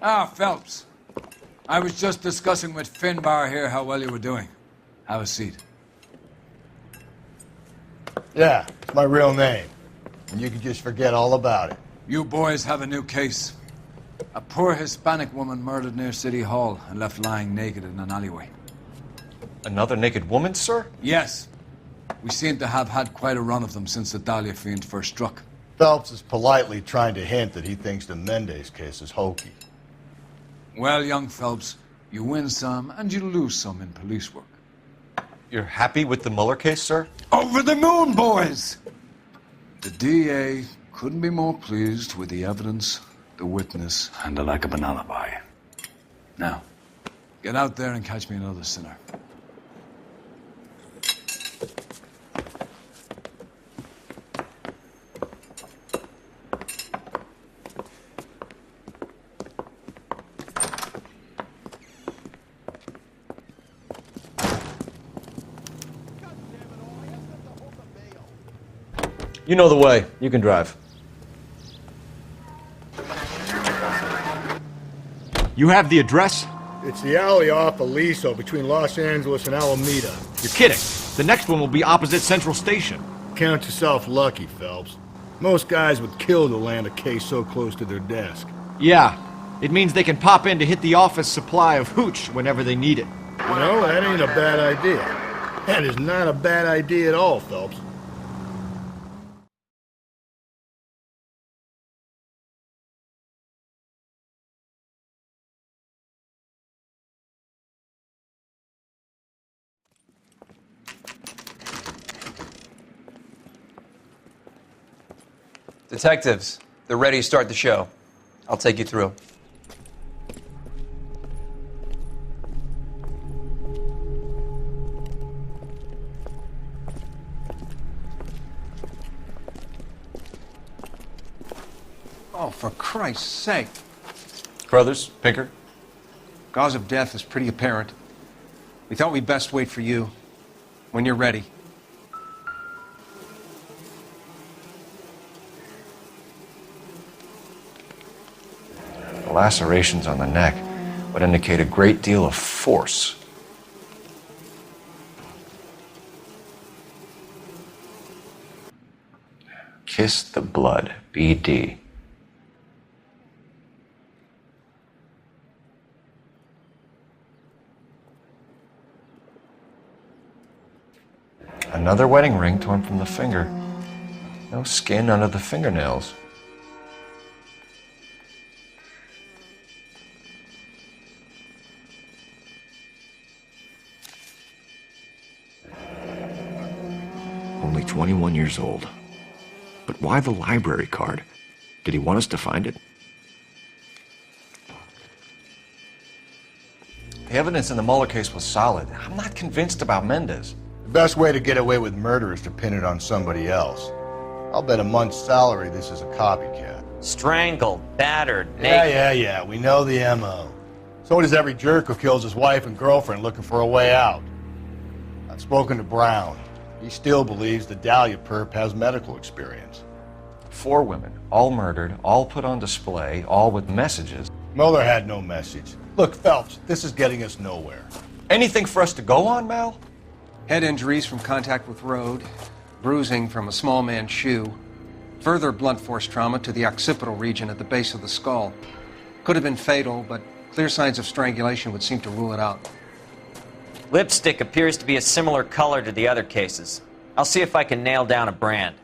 Ah, Phelps. I was just discussing with Finbar here how well you were doing. Have a seat. Yeah, it's my real name. And you can just forget all about it. You boys have a new case. A poor Hispanic woman murdered near City Hall and left lying naked in an alleyway. Another naked woman, sir? Yes. We seem to have had quite a run of them since the Dahlia fiend first struck. Phelps is politely trying to hint that he thinks the Mendez case is hokey. Well, young Phelps, you win some and you lose some in police work. You're happy with the Mueller case, sir? Over the moon, boys! The DA couldn't be more pleased with the evidence, the witness, and the lack of an alibi. Now, get out there and catch me another sinner. You know the way. You can drive. You have the address? It's the alley off Aliso between Los Angeles and Alameda. You're kidding. The next one will be opposite Central Station. Count yourself lucky, Phelps. Most guys would kill to land a case so close to their desk. Yeah. It means they can pop in to hit the office supply of hooch whenever they need it. You know, that ain't a bad idea. That is not a bad idea at all, Phelps. Detectives, they're ready to start the show. I'll take you through. Oh, for Christ's sake. Brothers, Pinker? Cause of death is pretty apparent. We thought we'd best wait for you. When you're ready. The lacerations on the neck would indicate a great deal of force. Kiss the blood, BD. Another wedding ring torn from the finger. No skin under the fingernails. Only 21 years old. But why the library card? Did he want us to find it? The evidence in the Mueller case was solid. I'm not convinced about Mendez. The best way to get away with murder is to pin it on somebody else. I'll bet a month's salary this is a copycat. Strangled, battered, naked. Yeah. We know the M.O. So does every jerk who kills his wife and girlfriend looking for a way out. I've spoken to Brown. He still believes the Dahlia perp has medical experience. 4 women, all murdered, all put on display, all with messages. Mueller had no message. Look, Phelps, this is getting us nowhere. Anything for us to go on, Mal? Head injuries from contact with road, bruising from a small man's shoe, further blunt force trauma to the occipital region at the base of the skull. Could have been fatal, but clear signs of strangulation would seem to rule it out. Lipstick appears to be a similar color to the other cases. I'll see if I can nail down a brand.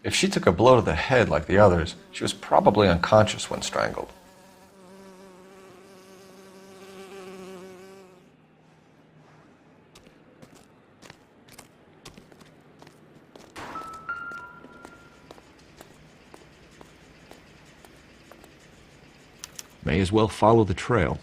If she took a blow to the head like the others, she was probably unconscious when strangled. May as well follow the trail.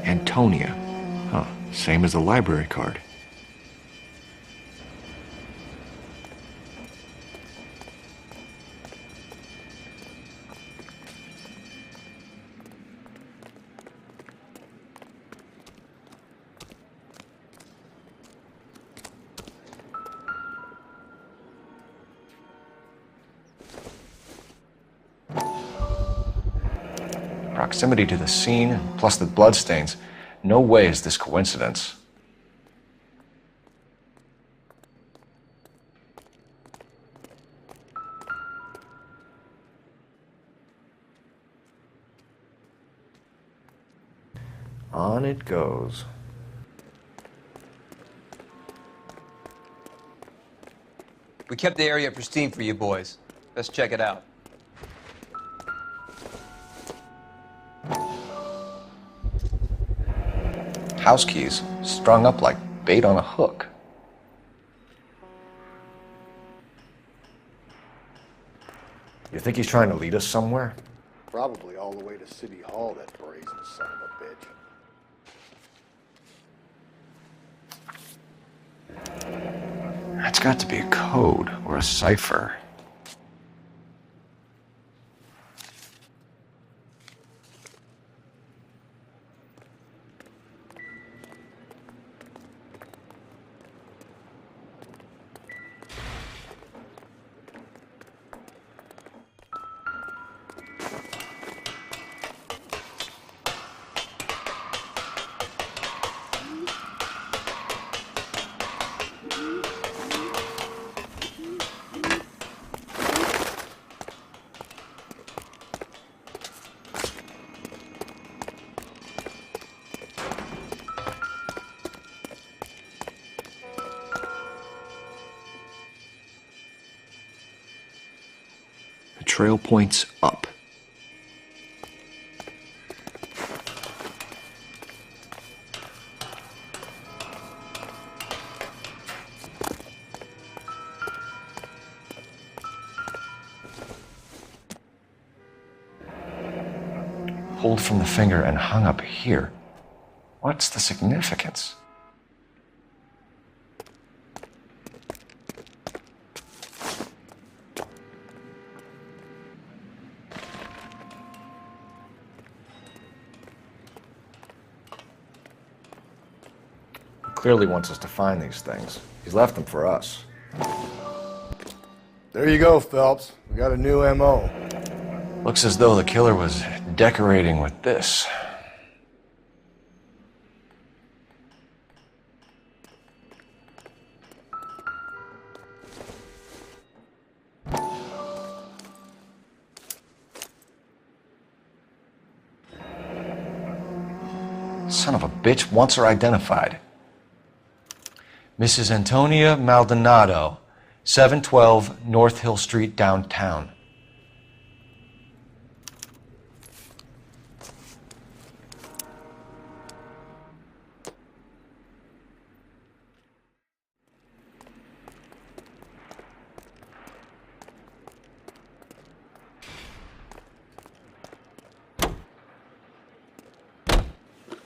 Antonia. Huh. Same as the library card. Proximity to the scene, plus the bloodstains. No way is this coincidence. On it goes. We kept the area pristine for you boys. Best check it out. House keys, strung up like bait on a hook. You think he's trying to lead us somewhere? Probably all the way to City Hall, that brazen son of a bitch. That's got to be a code or a cipher. The trail points up. Pulled from the finger and hung up here. What's the significance? He clearly wants us to find these things. He's left them for us. There you go, Phelps. We got a new M.O. Looks as though the killer was decorating with this. Son of a bitch wants her identified. Mrs. Antonia Maldonado, 712 North Hill Street, downtown.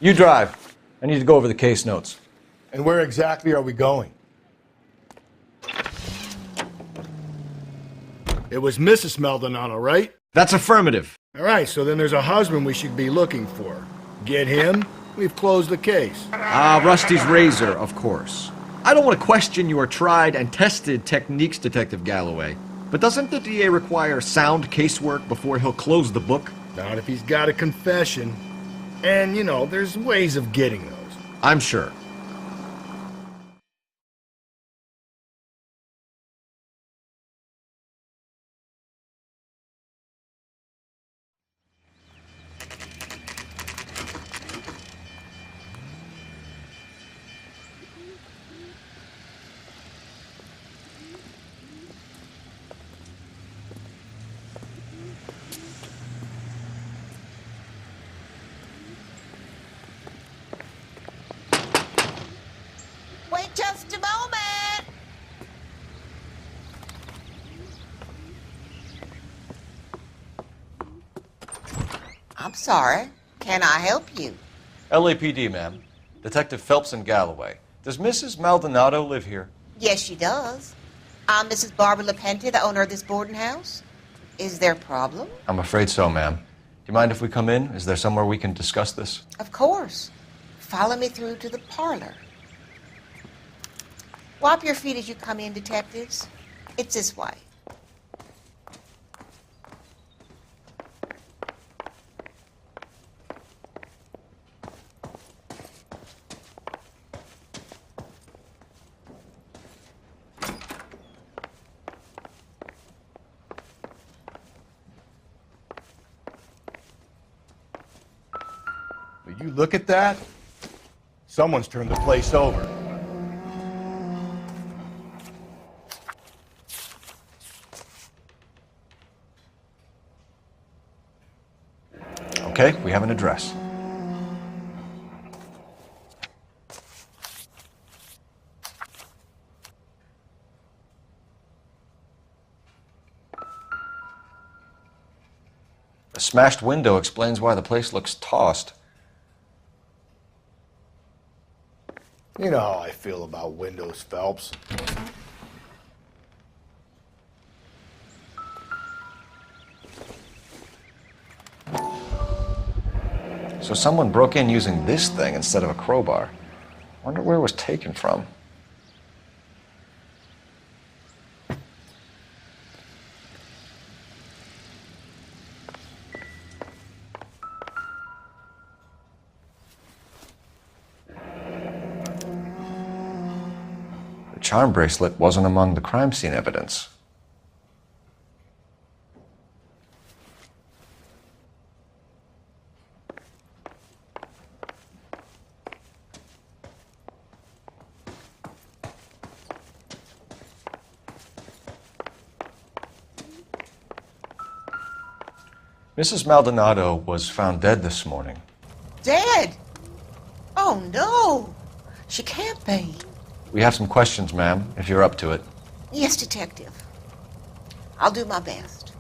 You drive. I need to go over the case notes. And where exactly are we going? It was Mrs. Maldonado, right? That's affirmative. All right, so then there's a husband we should be looking for. Get him, we've closed the case. Rusty's razor, of course. I don't want to question your tried and tested techniques, Detective Galloway. But doesn't the DA require sound casework before he'll close the book? Not if he's got a confession. And, you know, there's ways of getting those. I'm sure. Wait just a moment. I'm sorry. Can I help you? LAPD, ma'am. Detective Phelps in Galloway. Does Mrs. Maldonado live here? Yes, she does. I'm Mrs. Barbara Lepente, the owner of this boarding house. Is there a problem? I'm afraid so, ma'am. Do you mind if we come in? Is there somewhere we can discuss this? Of course. Follow me through to the parlor. Wipe your feet as you come in, detectives. It's this way. Will you look at that? Someone's turned the place over. Okay, we have an address. A smashed window explains why the place looks tossed. You know how I feel about windows, Phelps. So someone broke in using this thing instead of a crowbar. Wonder where it was taken from. The charm bracelet wasn't among the crime scene evidence. Mrs. Maldonado was found dead this morning. Dead? Oh, no. She can't be. We have some questions, ma'am, if you're up to it. Yes, detective. I'll do my best.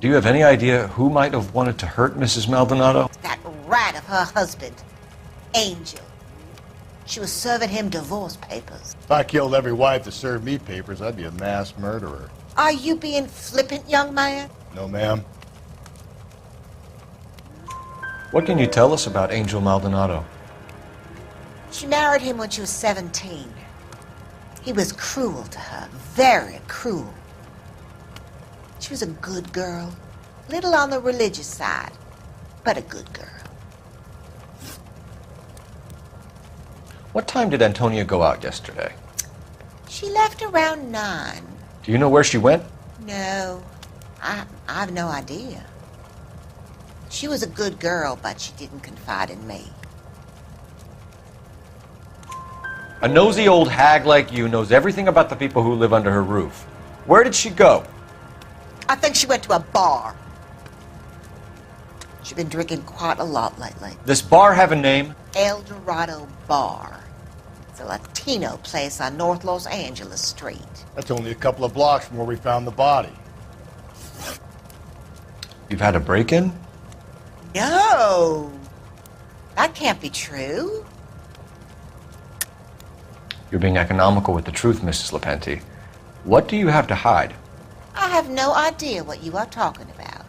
Do you have any idea who might have wanted to hurt Mrs. Maldonado? That rat of her husband, Angel. She was serving him divorce papers. If I killed every wife that served me papers, I'd be a mass murderer. Are you being flippant, young man? No, ma'am. What can you tell us about Angel Maldonado? She married him when she was 17. He was cruel to her, very cruel. She was a good girl, little on the religious side, but a good girl. What time did Antonia go out yesterday? She left around 9. Do you know where she went? No, I've no idea. She was a good girl, but she didn't confide in me. A nosy old hag like you knows everything about the people who live under her roof. Where did she go? I think she went to a bar. She's been drinking quite a lot lately. This bar have a name? El Dorado Bar. It's a Latino place on North Los Angeles Street. That's only a couple of blocks from where we found the body. You've had a break-in? No! That can't be true. You're being economical with the truth, Mrs. Lepente. What do you have to hide? I have no idea what you are talking about.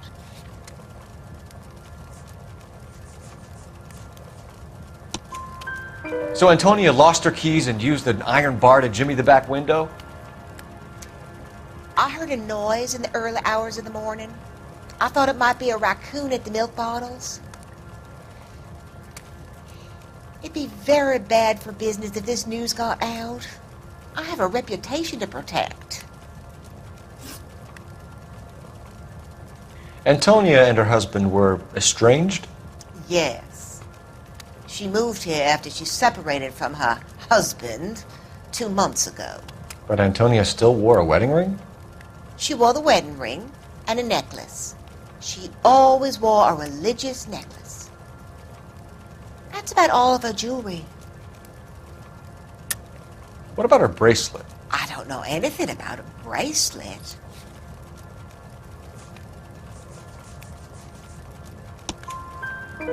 So Antonia lost her keys and used an iron bar to jimmy the back window? I heard a noise in the early hours of the morning. I thought it might be a raccoon at the milk bottles. It'd be very bad for business if this news got out. I have a reputation to protect. Antonia and her husband were estranged? Yes. She moved here after she separated from her husband 2 months ago. But Antonia still wore a wedding ring? She wore the wedding ring and a necklace. She always wore a religious necklace. That's about all of her jewelry. What about her bracelet? I don't know anything about a bracelet.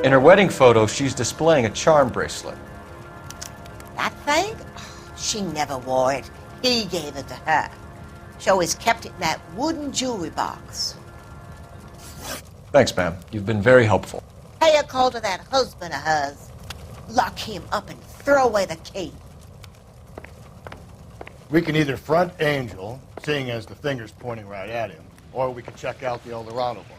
In her wedding photo, she's displaying a charm bracelet. That thing? She never wore it. He gave it to her. She always kept it in that wooden jewelry box. Thanks, ma'am. You've been very helpful. Pay a call to that husband of hers. Lock him up and throw away the key. We can either front Angel, seeing as the finger's pointing right at him, or we can check out the El Dorado one.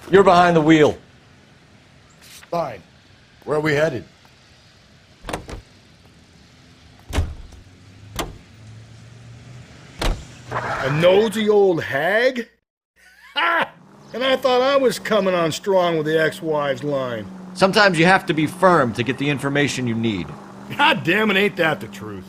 You're behind the wheel. Fine. Where are we headed? A nosy old hag? Ha! And I thought I was coming on strong with the ex-wives line. Sometimes you have to be firm to get the information you need. God damn it, ain't that the truth?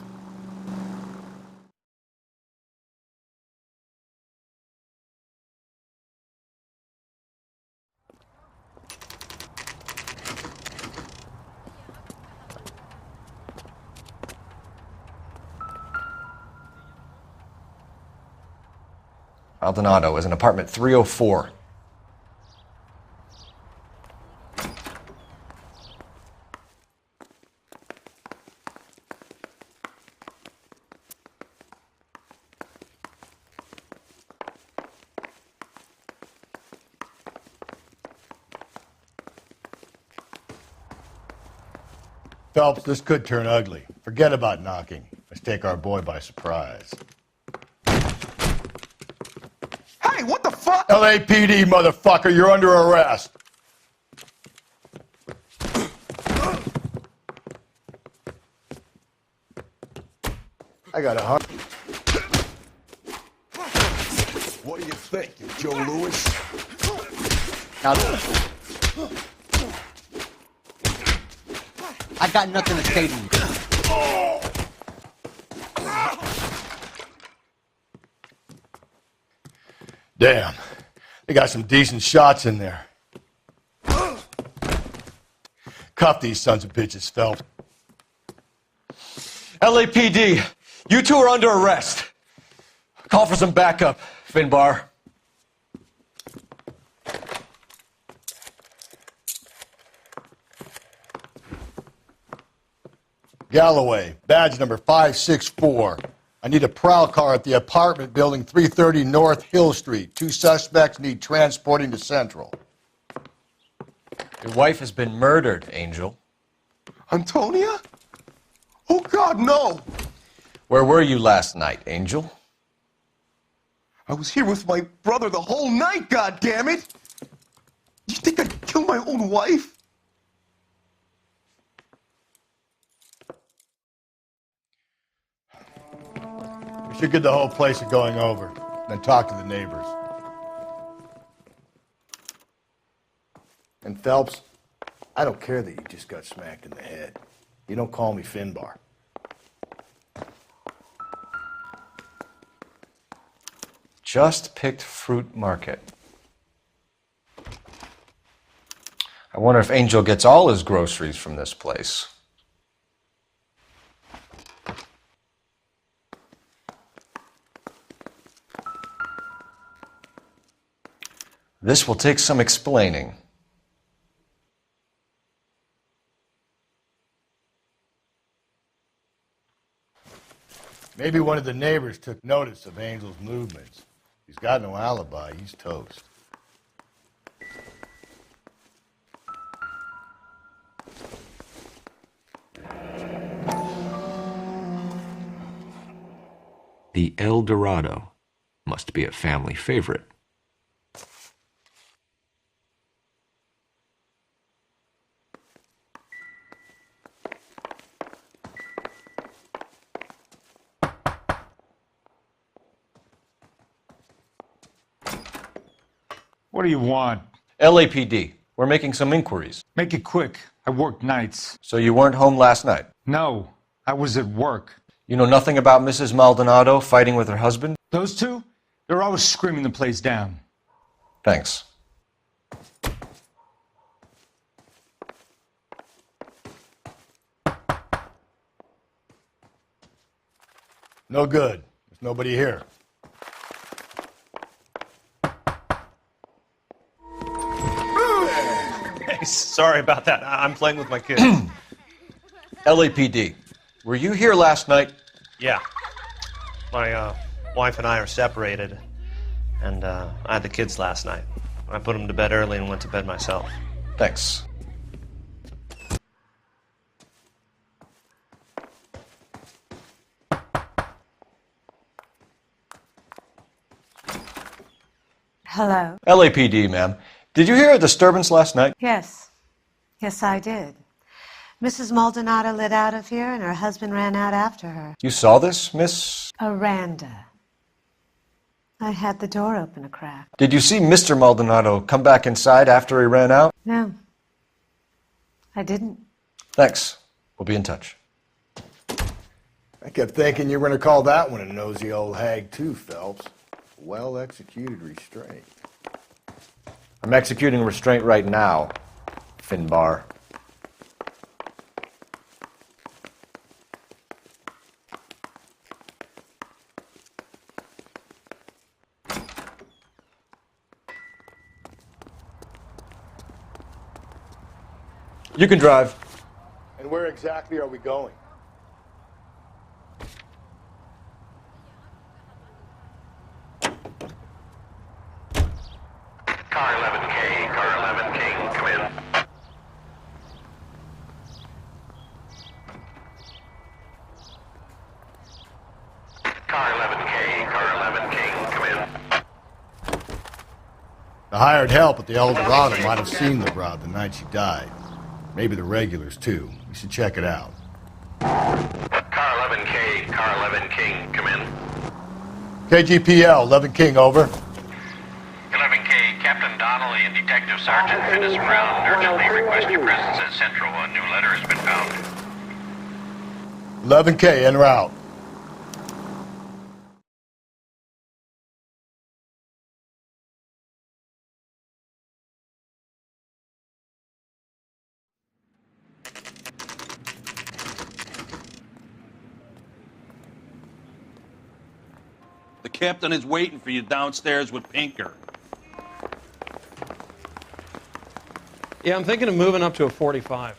Maldonado is in apartment 304. Phelps, this could turn ugly. Forget about knocking. Let's take our boy by surprise. Hey, what the fuck? LAPD, motherfucker, you're under arrest. I got a heart. What do you think, you Joe Louis? Now, I got nothing to say to you. Damn, they got some decent shots in there. Cuff these sons of bitches, Phelps. LAPD, you two are under arrest. Call for some backup, Finbar. Galloway, badge number 564. I need a prowl car at the apartment building 330 North Hill Street. 2 suspects need transporting to Central. Your wife has been murdered, Angel. Antonia? Oh, God, no! Where were you last night, Angel? I was here with my brother the whole night, goddammit! You think I'd kill my own wife? We should get the whole place going over, then talk to the neighbors. And Phelps, I don't care that you just got smacked in the head. You don't call me Finbar. Just picked Fruit Market. I wonder if Angel gets all his groceries from this place. This will take some explaining. Maybe one of the neighbors took notice of Angel's movements. He's got no alibi. He's toast. The El Dorado must be a family favorite. What do you want? LAPD, we're making some inquiries. Make it quick. I work nights. So you weren't home last night? No, I was at work. You know nothing about Mrs. Maldonado fighting with her husband? Those two? They're always screaming the place down. Thanks. No good. There's nobody here. Hey, sorry about that. I'm playing with my kids. LAPD, were you here last night? Yeah. My wife and I are separated, and I had the kids last night. I put them to bed early and went to bed myself. Thanks. Hello. LAPD, ma'am. Did you hear a disturbance last night? Yes. Yes, I did. Mrs. Maldonado lit out of here, and her husband ran out after her. You saw this, Miss? Aranda. I had the door open a crack. Did you see Mr. Maldonado come back inside after he ran out? No. I didn't. Thanks. We'll be in touch. I kept thinking you were going to call that one a nosy old hag too, Phelps. Well-executed restraint. I'm executing restraint right now, Finbar. You can drive. And where exactly are we going? Car 11K, Car 11K, come in. Car 11K, Car 11K, come in. The hired help at the El Dorado might have seen the broad the night she died. Maybe the regulars, too. We should check it out. Car 11K, Car 11 King, come in. KGPL, 11 King, over. 11K, Captain Donnelly and Detective Sergeant Finnis Brown urgently request your presence at Central. A new letter has been found. 11K, en route. The captain is waiting for you downstairs with Pinker. Yeah, I'm thinking of moving up to a 45.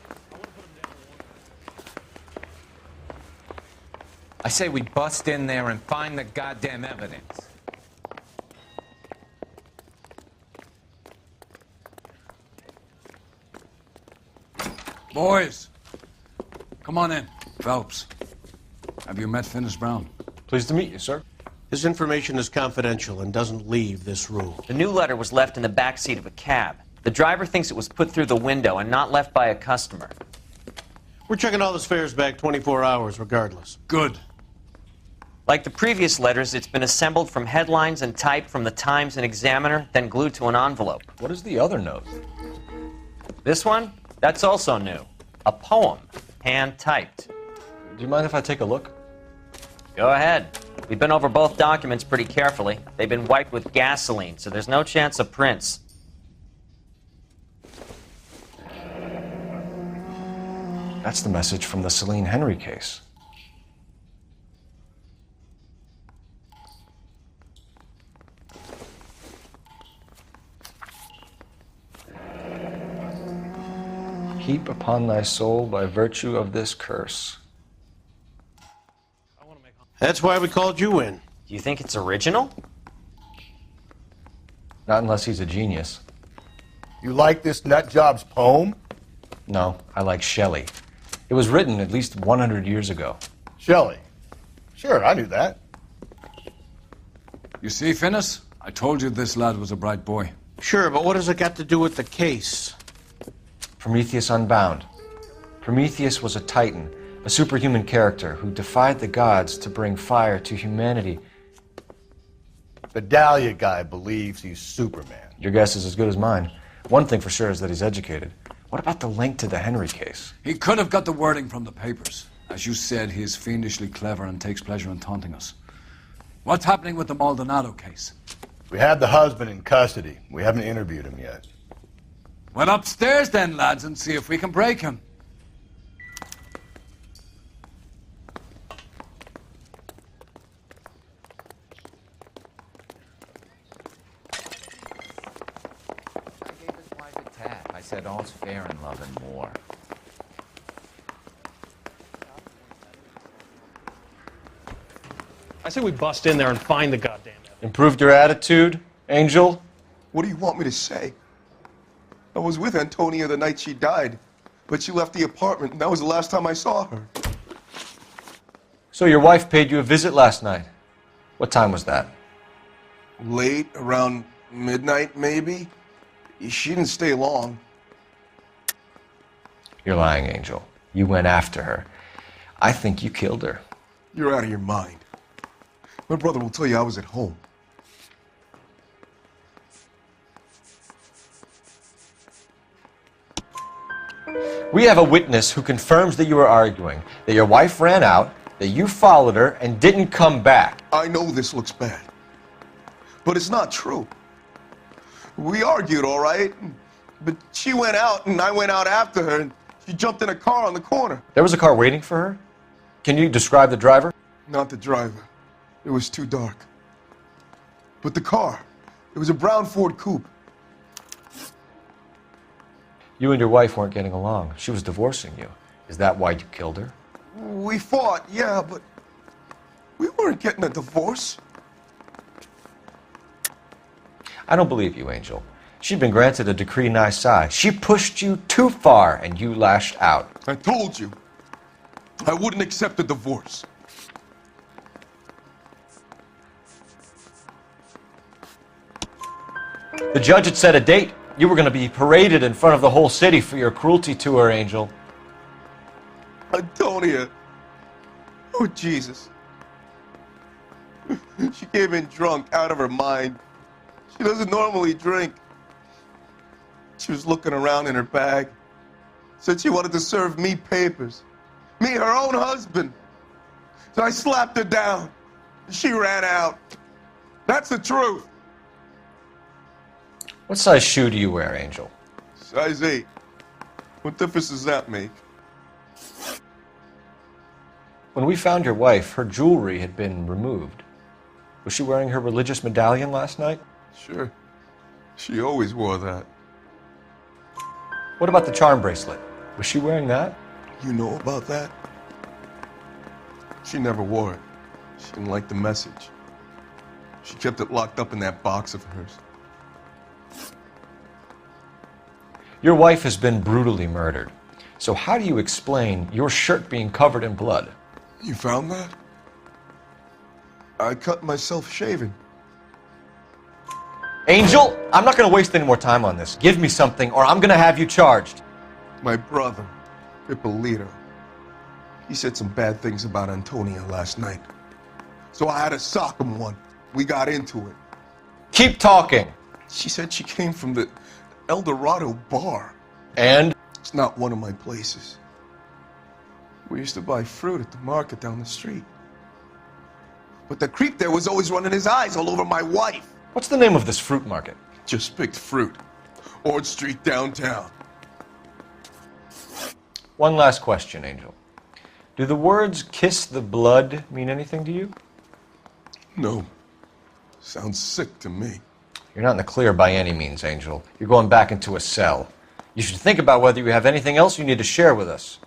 I say we bust in there and find the goddamn evidence. Boys, come on in. Phelps, have you met Finnis Brown? Pleased to meet you, sir. This information is confidential and doesn't leave this room. The new letter was left in the back seat of a cab. The driver thinks it was put through the window and not left by a customer. We're checking all his fares back 24 hours regardless. Good. Like the previous letters, it's been assembled from headlines and typed from the Times and Examiner, then glued to an envelope. What is the other note? This one? That's also new. A poem, hand-typed. Do you mind if I take a look? Go ahead. We've been over both documents pretty carefully. They've been wiped with gasoline, so there's no chance of prints. That's the message from the Celine Henry case. Heap upon thy soul by virtue of this curse. That's why we called you in. Do you think it's original? Not unless he's a genius. You like this nutjob's poem? No, I like Shelley. It was written at least 100 years ago. Shelley? Sure, I knew that. You see, Finnis? I told you this lad was a bright boy. Sure, but what has it got to do with the case? Prometheus Unbound. Prometheus was a titan, a superhuman character who defied the gods to bring fire to humanity. The Dahlia guy believes he's Superman. Your guess is as good as mine. One thing for sure is that he's educated. What about the link to the Henry case? He could have got the wording from the papers. As you said, he is fiendishly clever and takes pleasure in taunting us. What's happening with the Maldonado case? We had the husband in custody. We haven't interviewed him yet. Well, upstairs then, lads, and see if we can break him. tat. I said all's fair in love and war. I say we bust in there and find the goddamn evidence. Improved your attitude, Angel? What do you want me to say? I was with Antonia the night she died, but she left the apartment, and that was the last time I saw her. So your wife paid you a visit last night. What time was that? Late, around midnight, maybe? She didn't stay long. You're lying, Angel. You went after her. I think you killed her. You're out of your mind. My brother will tell you I was at home. We have a witness who confirms that you were arguing, that your wife ran out, that you followed her, and didn't come back. I know this looks bad, but it's not true. We argued, all right, but she went out, and I went out after her, and she jumped in a car on the corner. There was a car waiting for her? Can you describe the driver? Not the driver. It was too dark. But the car, it was a brown Ford coupe. You and your wife weren't getting along. She was divorcing you. Is that why you killed her? We fought, yeah, but we weren't getting a divorce. I don't believe you, Angel. She'd been granted a decree nisi. She pushed you too far, and you lashed out. I told you, I wouldn't accept a divorce. The judge had set a date. You were going to be paraded in front of the whole city for your cruelty to her, Angel. Antonia. Oh, Jesus. She came in drunk, out of her mind. She doesn't normally drink. She was looking around in her bag. Said she wanted to serve me papers. Me, her own husband. So I slapped her down. She ran out. That's the truth. What size shoe do you wear, Angel? Size 8. What difference does that make? When we found your wife, her jewelry had been removed. Was she wearing her religious medallion last night? Sure. She always wore that. What about the charm bracelet? Was she wearing that? You know about that? She never wore it. She didn't like the message. She kept it locked up in that box of hers. Your wife has been brutally murdered. So how do you explain your shirt being covered in blood? You found that? I cut myself shaving. Angel, I'm not going to waste any more time on this. Give me something or I'm going to have you charged. My brother, Ippolito, he said some bad things about Antonia last night. So I had to sock him one. We got into it. Keep talking. She said she came from the El Dorado bar. And? It's not one of my places. We used to buy fruit at the market down the street. But the creep there was always running his eyes all over my wife. What's the name of this fruit market? Just picked fruit. Ord Street downtown. One last question, Angel. Do the words kiss the blood mean anything to you? No. Sounds sick to me. You're not in the clear by any means, Angel. You're going back into a cell. You should think about whether you have anything else you need to share with us.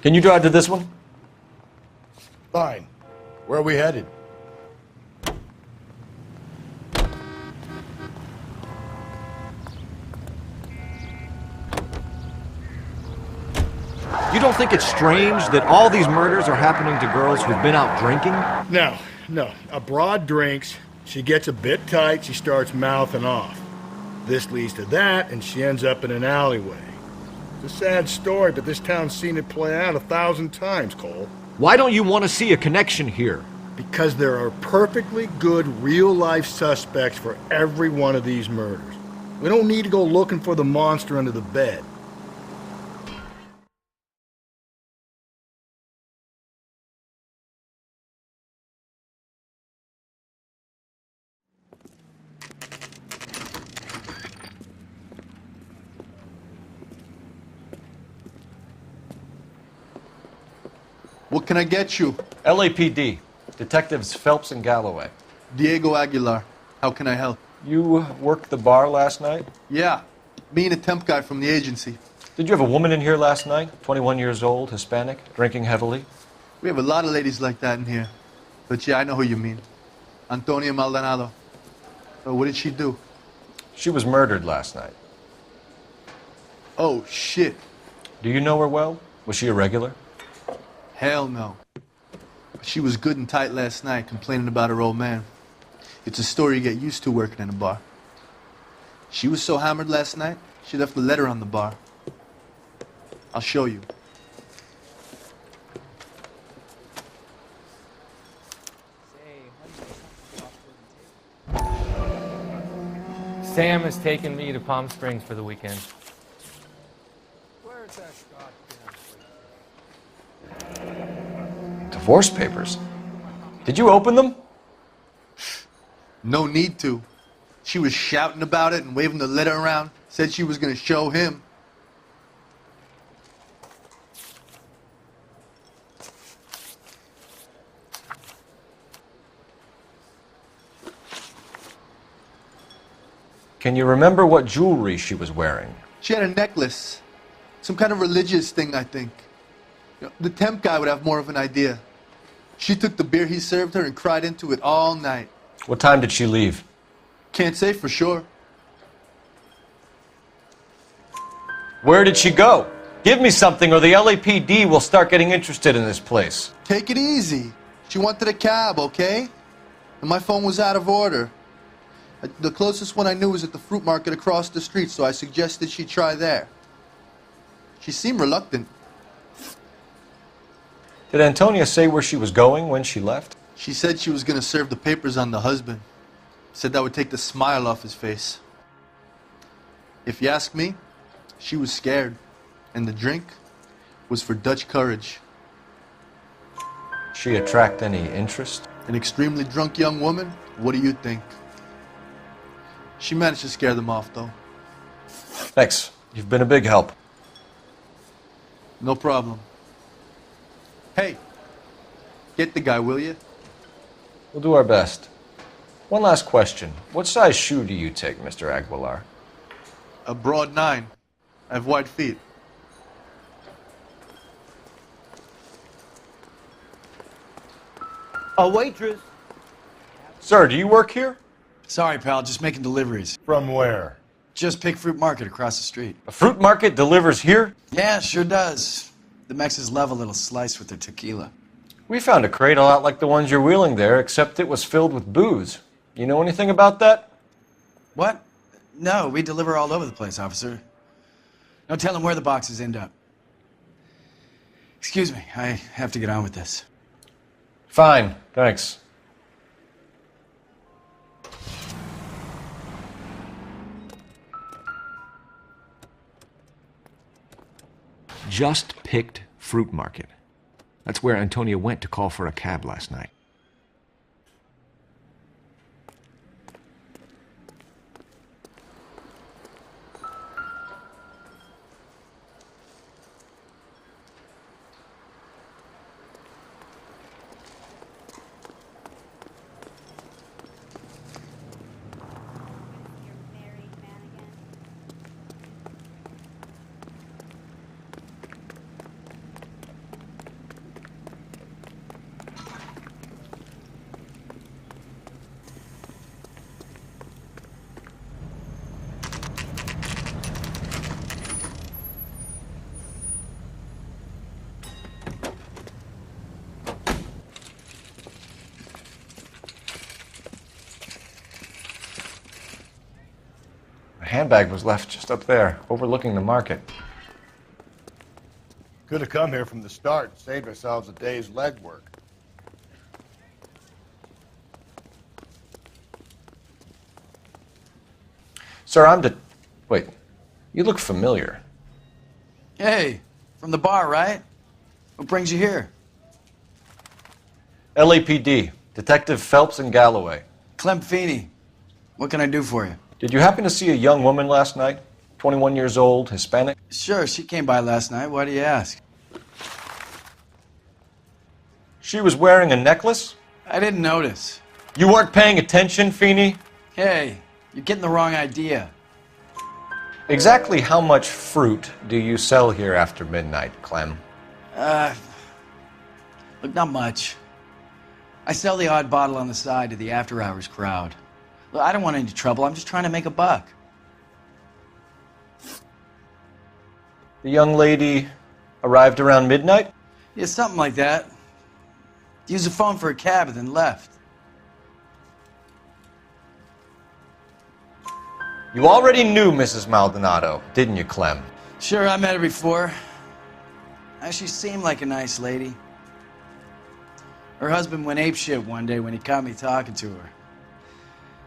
Can you drive to this one? Fine. Where are we headed? You don't think it's strange that all these murders are happening to girls who've been out drinking? No. A broad drinks, she gets a bit tight, she starts mouthing off. This leads to that, and she ends up in an alleyway. It's a sad story, but this town's seen it play out 1,000 times, Cole. Why don't you want to see a connection here? Because there are perfectly good real-life suspects for every one of these murders. We don't need to go looking for the monster under the bed. What can I get you? LAPD. Detectives Phelps and Galloway. Diego Aguilar. How can I help? You worked the bar last night? Yeah. Me and a temp guy from the agency. Did you have a woman in here last night? 21 years old, Hispanic, drinking heavily? We have a lot of ladies like that in here. But yeah, I know who you mean. Antonia Maldonado. So what did she do? She was murdered last night. Oh, shit. Do you know her well? Was she a regular? Hell no. But she was good and tight last night, complaining about her old man. It's a story you get used to working in a bar. She was so hammered last night, she left a letter on the bar. I'll show you. Sam has taken me to Palm Springs for the weekend. Where's that Divorce papers? Did you open them? No need to. She was shouting about it and waving the letter around. Said she was going to show him. Can you remember what jewelry she was wearing? She had a necklace. Some kind of religious thing, I think. You know, the temp guy would have more of an idea. She took the beer he served her and cried into it all night. What time did she leave? Can't say for sure. Where did she go? Give me something or the LAPD will start getting interested in this place. Take it easy. She wanted a cab, okay? And my phone was out of order. The closest one I knew was at the fruit market across the street, so I suggested she try there. She seemed reluctant. Did Antonia say where she was going when she left? She said she was going to serve the papers on the husband. Said that would take the smile off his face. If you ask me, she was scared. And the drink was for Dutch courage. She attract any interest? An extremely drunk young woman? What do you think? She managed to scare them off, though. Thanks. You've been a big help. No problem. Hey, get the guy, will you? We'll do our best. One last question. What size shoe do you take, Mr. Aguilar? A broad 9. I have wide feet. A waitress. Sir, do you work here? Sorry, pal, just making deliveries. From where? Just Pick Fruit Market across the street. A fruit market delivers here? Yeah, sure does. The Mexes love a little slice with their tequila. We found a crate a lot like the ones you're wheeling there, except it was filled with booze. You know anything about that? What? No, we deliver all over the place, officer. No telling where the boxes end up. Excuse me, I have to get on with this. Fine, thanks. Just Picked Fruit Market. That's where Antonia went to call for a cab last night. The handbag was left just up there, overlooking the market. Could have come here from the start and saved ourselves a day's legwork. Sir, Wait, you look familiar. Hey, from the bar, right? What brings you here? LAPD, Detective Phelps and Galloway. Clem Feeney. What can I do for you? Did you happen to see a young woman last night? 21 years old, Hispanic? Sure, she came by last night. Why do you ask? She was wearing a necklace? I didn't notice. You weren't paying attention, Feeney? Hey, you're getting the wrong idea. Exactly how much fruit do you sell here after midnight, Clem? Look, not much. I sell the odd bottle on the side to the after-hours crowd. Look, I don't want any trouble. I'm just trying to make a buck. The young lady arrived around midnight? Yeah, something like that. Used the phone for a cab and then left. You already knew Mrs. Maldonado, didn't you, Clem? Sure, I met her before. She seemed like a nice lady. Her husband went apeshit one day when he caught me talking to her.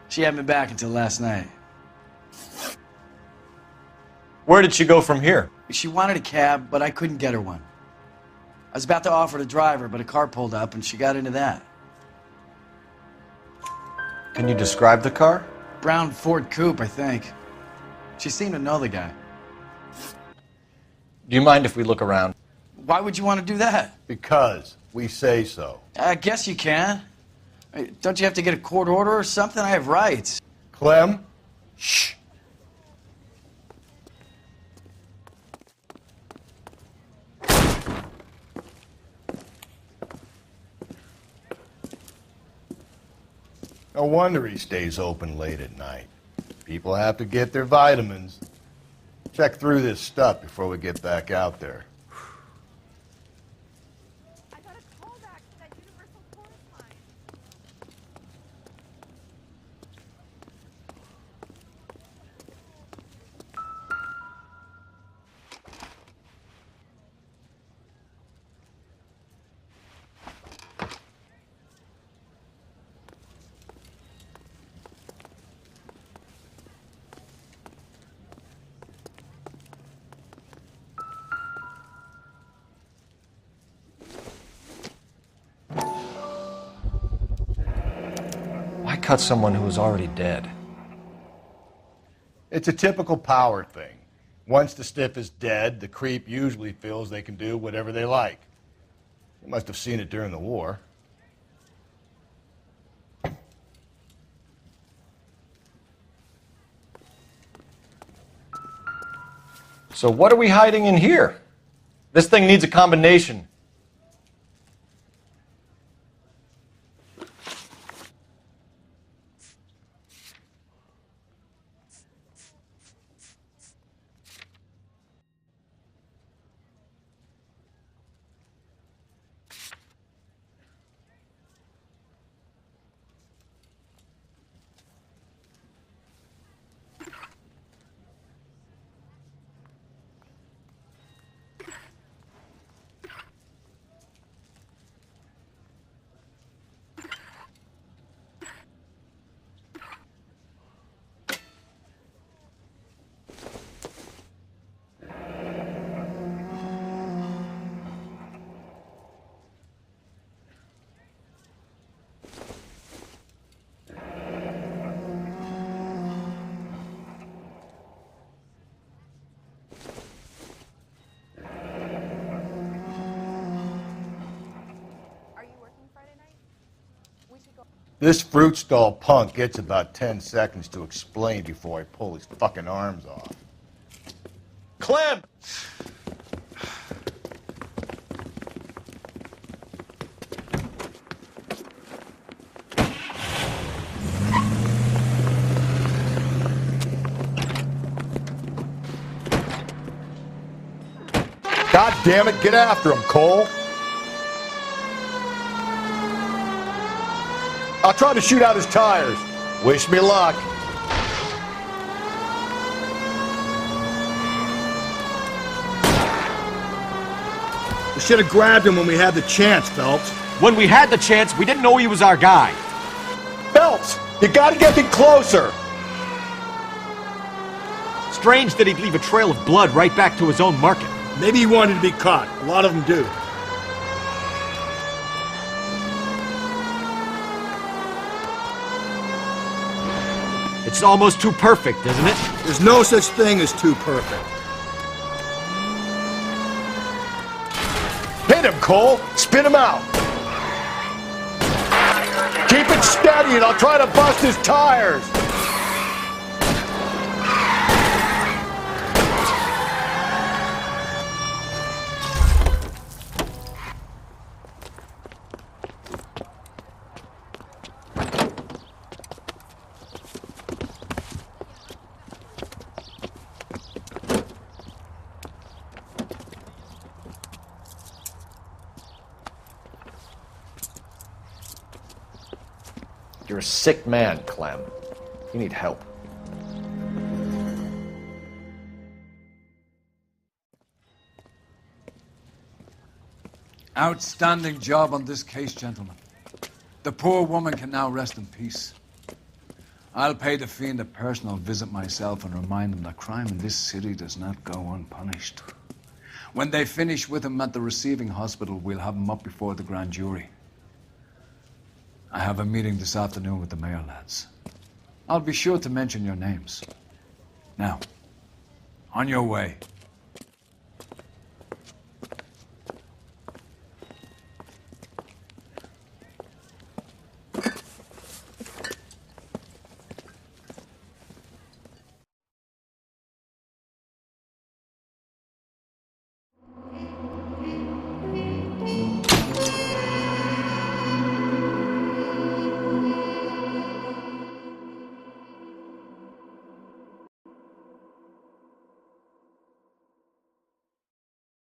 She hadn't been back until last night. Where did she go from here? She wanted a cab, but I couldn't get her one. I was about to offer to drive her, but a car pulled up and she got into that. Can you describe the car? Brown Ford Coupe, I think. She seemed to know the guy. Do you mind if we look around? Why would you want to do that? Because we say so. I guess you can. Don't you have to get a court order or something? I have rights. Clem? Shh. No wonder he stays open late at night. People have to get their vitamins. Check through this stuff before we get back out there. Why cut someone who was already dead? It's a typical power thing. Once the stiff is dead, the creep usually feels they can do whatever they like. You must have seen it during the war. So what are we hiding in here? This thing needs a combination. This fruit stall punk gets about 10 seconds to explain before I pull his fucking arms off. Clem! God damn it, get after him, Cole! I'll try to shoot out his tires. Wish me luck. We should have grabbed him when we had the chance, Phelps. When we had the chance, we didn't know he was our guy. Phelps, you gotta get me closer. Strange that he'd leave a trail of blood right back to his own market. Maybe he wanted to be caught. A lot of them do. It's almost too perfect, isn't it? There's no such thing as too perfect. Hit him, Cole! Spin him out! Keep it steady and I'll try to bust his tires. You're a sick man, Clem. You need help. Outstanding job on this case, gentlemen. The poor woman can now rest in peace. I'll pay the fiend a personal visit myself and remind him that crime in this city does not go unpunished. When they finish with him at the receiving hospital, we'll have him up before the grand jury. I have a meeting this afternoon with the mayor lads. I'll be sure to mention your names. Now, on your way.